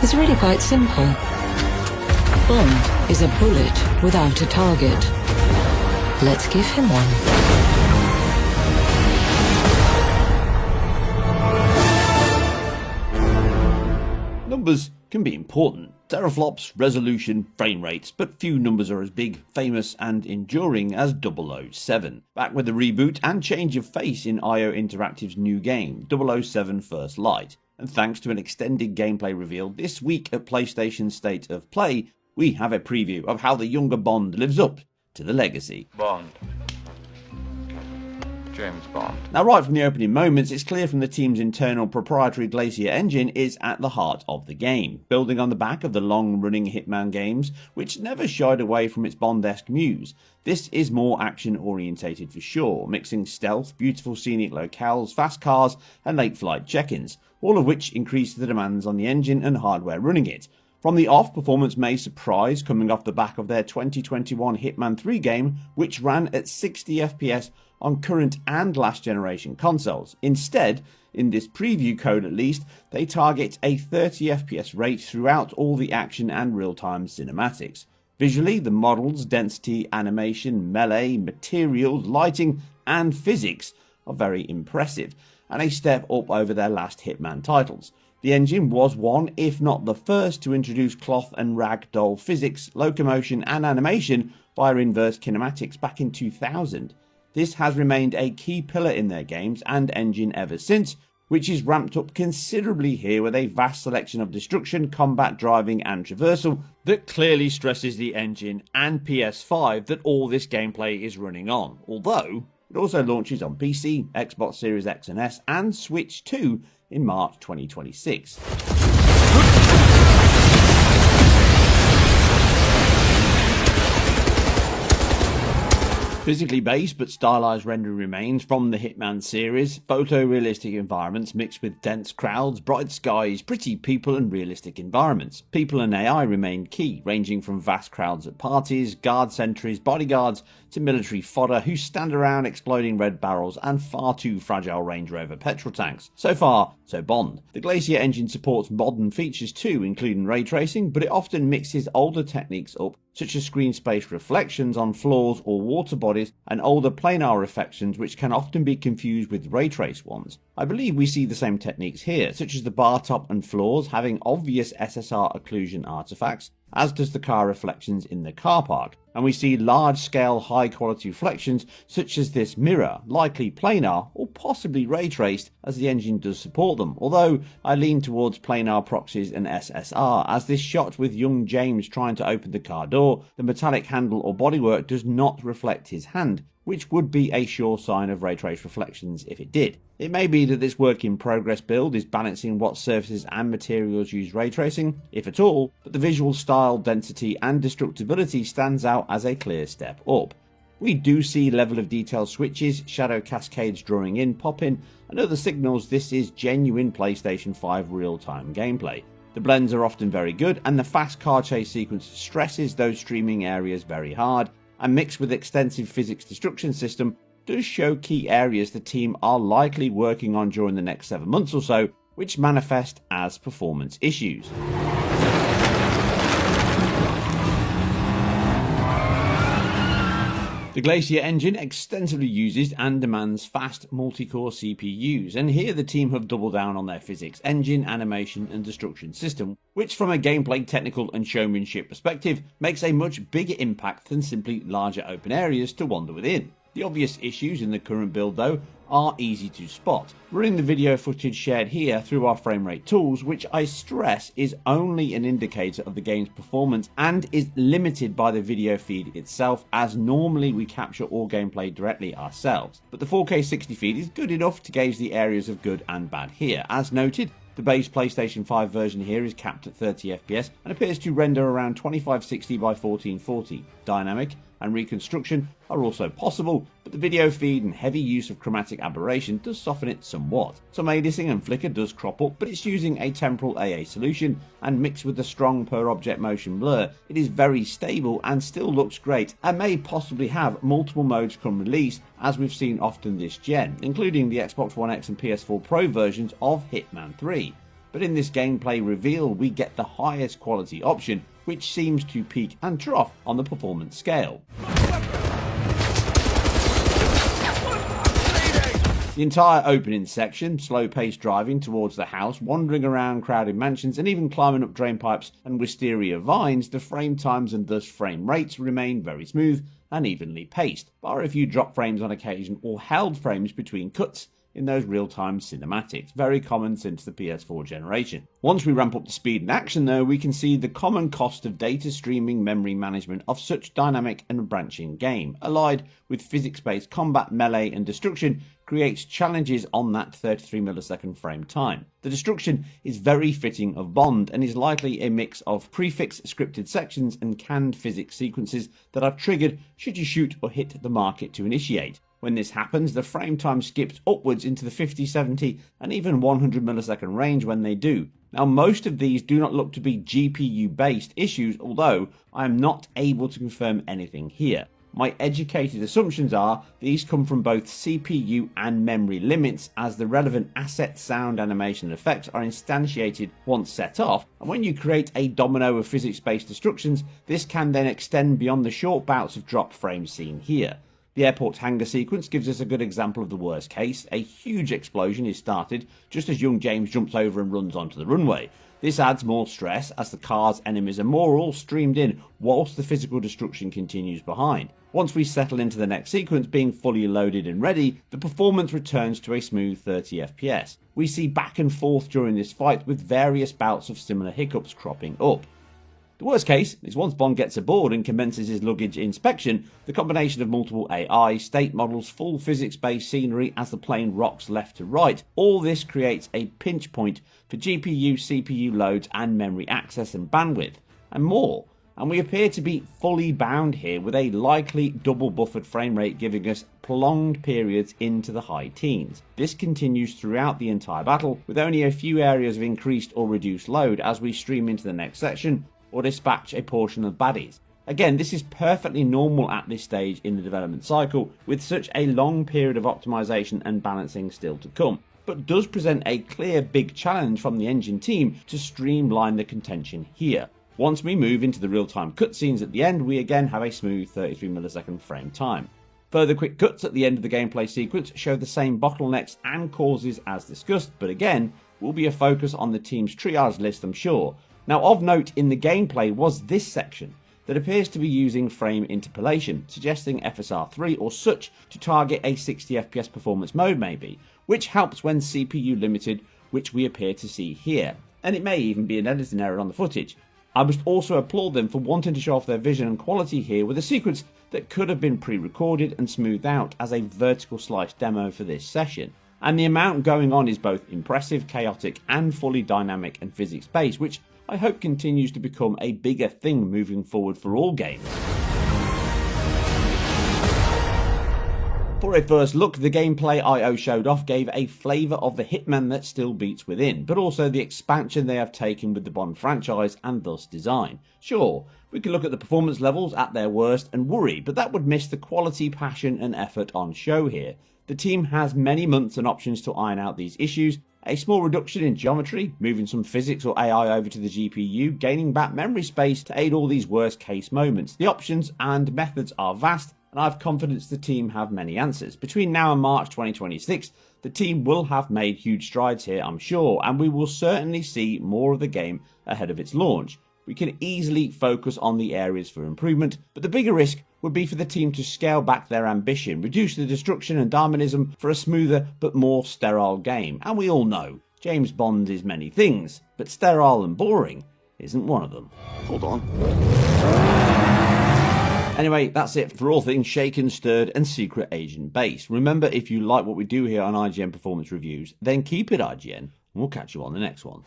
is really quite simple. Bond is a bullet without a target. Let's give him one. Numbers can be important. Teraflops, resolution, frame rates, but few numbers are as big, famous and enduring as 007. Back with the reboot and change of face in IO Interactive's new game, 007 First Light. And thanks to an extended gameplay reveal this week at PlayStation State of Play, we have a preview of how the younger Bond lives up to the legacy. Bond. James Bond. Now, right from the opening moments, it's clear from the team's internal proprietary Glacier engine is at the heart of the game, building on the back of the long-running Hitman games, which never shied away from its Bond-esque muse. This is more action-orientated for sure, mixing stealth, beautiful scenic locales, fast cars, and late-flight check-ins, all of which increase the demands on the engine and hardware running it. From the off, performance may surprise, coming off the back of their 2021 Hitman 3 game, which ran at 60 FPS on current and last generation consoles. Instead, in this preview code at least, they target a 30 FPS rate throughout all the action and real-time cinematics. Visually, the models, density, animation, melee, materials, lighting and physics are very impressive, and a step up over their last Hitman titles. The engine was one, if not the first, to introduce cloth and ragdoll physics, locomotion and animation via inverse kinematics back in 2000. This has remained a key pillar in their games and engine ever since, which is ramped up considerably here with a vast selection of destruction, combat, driving and traversal that clearly stresses the engine and PS5 that all this gameplay is running on, although it also launches on PC, Xbox Series X and S and Switch 2 in March 2026. Physically based but stylized rendering remains from the Hitman series, photorealistic environments mixed with dense crowds, bright skies, pretty people and realistic environments. People and AI remain key, ranging from vast crowds at parties, guard sentries, bodyguards to military fodder who stand around exploding red barrels and far too fragile Range Rover petrol tanks. So far, so Bond. The Glacier engine supports modern features too, including ray tracing, but it often mixes older techniques up, such as screen space reflections on floors or water bodies and older planar reflections which can often be confused with ray trace ones. I believe we see the same techniques here, such as the bar top and floors having obvious SSR occlusion artifacts, as does the car reflections in the car park, and we see large-scale high-quality reflections such as this mirror, likely planar or possibly ray-traced as the engine does support them, although I lean towards planar proxies and SSR, as this shot with young James trying to open the car door, the metallic handle or bodywork does not reflect his hand, which would be a sure sign of ray trace reflections if it did. It may be that this work in progress build is balancing what surfaces and materials use ray tracing, if at all, but the visual style, density and destructibility stands out as a clear step up. We do see level of detail switches, shadow cascades drawing in, popping, and other signals this is genuine PlayStation 5 real-time gameplay. The blends are often very good, and the fast car chase sequence stresses those streaming areas very hard, and mixed with extensive physics destruction system does show key areas the team are likely working on during the next 7 months or so, which manifest as performance issues. The Glacier engine extensively uses and demands fast multi-core CPUs, and here the team have doubled down on their physics, engine, animation and destruction system, which from a gameplay, technical and showmanship perspective makes a much bigger impact than simply larger open areas to wander within. The obvious issues in the current build though are easy to spot. Running the video footage shared here through our framerate tools, which I stress is only an indicator of the game's performance and is limited by the video feed itself, as normally we capture all gameplay directly ourselves. But the 4K 60 feed is good enough to gauge the areas of good and bad here. As noted, the base PlayStation 5 version here is capped at 30 FPS and appears to render around 2560 by 1440. Dynamic and reconstruction are also possible, but the video feed and heavy use of chromatic aberration does soften it somewhat. Some aliasing and flicker does crop up, but it's using a temporal AA solution, and mixed with the strong per object motion blur, it is very stable and still looks great, and may possibly have multiple modes come release, as we've seen often this gen, including the Xbox One X and PS4 Pro versions of Hitman 3. but in this gameplay reveal we get the highest quality option, which seems to peak and trough on the performance scale. The entire opening section, slow-paced driving towards the house, wandering around crowded mansions, and even climbing up drain pipes and wisteria vines, the frame times and thus frame rates remain very smooth and evenly paced, bar a few drop frames on occasion or held frames between cuts in those real-time cinematics, very common since the PS4 generation. Once we ramp up the speed and action though, we can see the common cost of data streaming memory management of such dynamic and branching game, allied with physics-based combat, melee and destruction, creates challenges on that 33 millisecond frame time. The destruction is very fitting of Bond and is likely a mix of prefix scripted sections and canned physics sequences that are triggered should you shoot or hit the market to initiate. When this happens, the frame time skips upwards into the 50, 70 and even 100 millisecond range when they do. Now most of these do not look to be GPU based issues, although I am not able to confirm anything here. My educated assumptions are these come from both CPU and memory limits, as the relevant asset, sound, animation and effects are instantiated once set off, and when you create a domino of physics-based destructions, this can then extend beyond the short bouts of drop frames seen here. The airport's hangar sequence gives us a good example of the worst case. A huge explosion is started just as young James jumps over and runs onto the runway. This adds more stress as the car's enemies are more all streamed in whilst the physical destruction continues behind. Once we settle into the next sequence being fully loaded and ready, the performance returns to a smooth 30 FPS. We see back and forth during this fight with various bouts of similar hiccups cropping up. The worst case is once Bond gets aboard and commences his luggage inspection, the combination of multiple AI, state models, full physics-based scenery as the plane rocks left to right, all this creates a pinch point for GPU, CPU loads and memory access and bandwidth, and more. And we appear to be fully bound here with a likely double buffered frame rate giving us prolonged periods into the high teens. This continues throughout the entire battle with only a few areas of increased or reduced load as we stream into the next section or dispatch a portion of baddies. Again, this is perfectly normal at this stage in the development cycle with such a long period of optimization and balancing still to come, but does present a clear big challenge from the engine team to streamline the contention here. Once we move into the real-time cutscenes at the end, we again have a smooth 33 millisecond frame time. Further quick cuts at the end of the gameplay sequence show the same bottlenecks and causes as discussed, but again, will be a focus on the team's triage list, I'm sure. Now of note in the gameplay was this section that appears to be using frame interpolation, suggesting FSR3 or such to target a 60 FPS performance mode maybe, which helps when CPU limited, which we appear to see here, and it may even be an editing error on the footage. I must also applaud them for wanting to show off their vision and quality here with a sequence that could have been pre-recorded and smoothed out as a vertical slice demo for this session. And the amount going on is both impressive, chaotic and fully dynamic and physics-based, which I hope continues to become a bigger thing moving forward for all games. For a first look, the gameplay I.O. showed off gave a flavour of the Hitman that still beats within, but also the expansion they have taken with the Bond franchise and thus design. Sure, we can look at the performance levels at their worst and worry, but that would miss the quality, passion and effort on show here. The team has many months and options to iron out these issues. A small reduction in geometry, moving some physics or AI over to the GPU, gaining back memory space to aid all these worst case moments. The options and methods are vast, and I have confidence the team have many answers. Between now and March 2026, the team will have made huge strides here, I'm sure, and we will certainly see more of the game ahead of its launch. We can easily focus on the areas for improvement, but the bigger risk would be for the team to scale back their ambition, reduce the destruction and dynamism for a smoother but more sterile game. And we all know, James Bond is many things, but sterile and boring isn't one of them. Hold on. Anyway, that's it for all things shaken, stirred and secret agent based. Remember, if you like what we do here on IGN Performance Reviews, then keep it IGN, and we'll catch you on the next one.